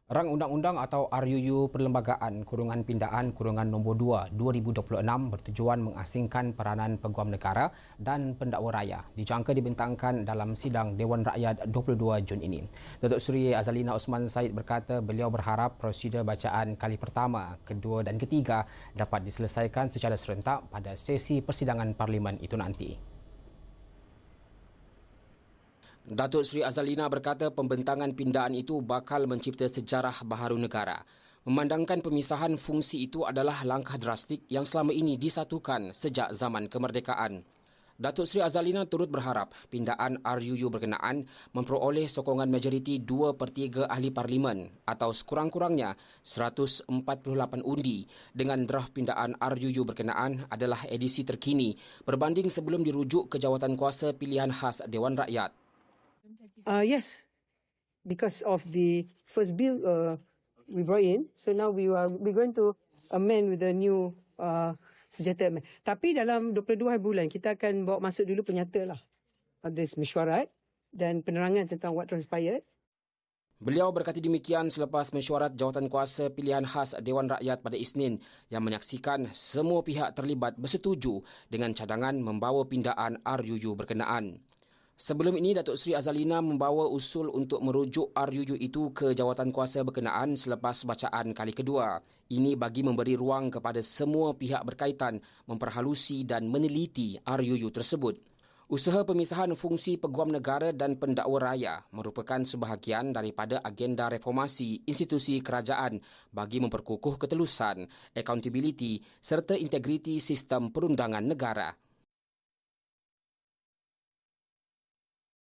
Rang Undang-Undang atau RUU Perlembagaan Kurungan Pindaan Kurungan Nombor 2 2026 bertujuan mengasingkan peranan peguam negara dan pendakwa raya dijangka dibentangkan dalam sidang Dewan Rakyat 22 Jun ini. Datuk Seri Azalina Osman Said berkata beliau berharap prosedur bacaan kali pertama, kedua dan ketiga dapat diselesaikan secara serentak pada sesi persidangan Parlimen itu nanti. Datuk Seri Azalina berkata pembentangan pindaan itu bakal mencipta sejarah baharu negara. Memandangkan pemisahan fungsi itu adalah langkah drastik yang selama ini disatukan sejak zaman kemerdekaan. Datuk Seri Azalina turut berharap pindaan RUU berkenaan memperoleh sokongan majoriti 2/3 ahli parlimen atau sekurang-kurangnya 148 undi dengan draft pindaan RUU berkenaan adalah edisi terkini berbanding sebelum dirujuk ke Jawatankuasa Pilihan Khas Dewan Rakyat. Yes, because of the first bill we brought in, so now we're going to amend with the new sejata amend. Tapi dalam 22 bulan kita akan bawa masuk dulu penyata lah this mesyuarat dan penerangan tentang what transpired. Beliau berkata demikian selepas mesyuarat Jawatankuasa Pilihan Khas Dewan Rakyat pada Isnin yang menyaksikan semua pihak terlibat bersetuju dengan cadangan membawa pindaan RUU berkenaan. Sebelum ini, Datuk Seri Azalina membawa usul untuk merujuk RUU itu ke Jawatankuasa berkenaan selepas bacaan kali kedua. Ini bagi memberi ruang kepada semua pihak berkaitan memperhalusi dan meneliti RUU tersebut. Usaha pemisahan fungsi peguam negara dan pendakwa raya merupakan sebahagian daripada agenda reformasi institusi kerajaan bagi memperkukuh ketelusan, accountability serta integriti sistem perundangan negara.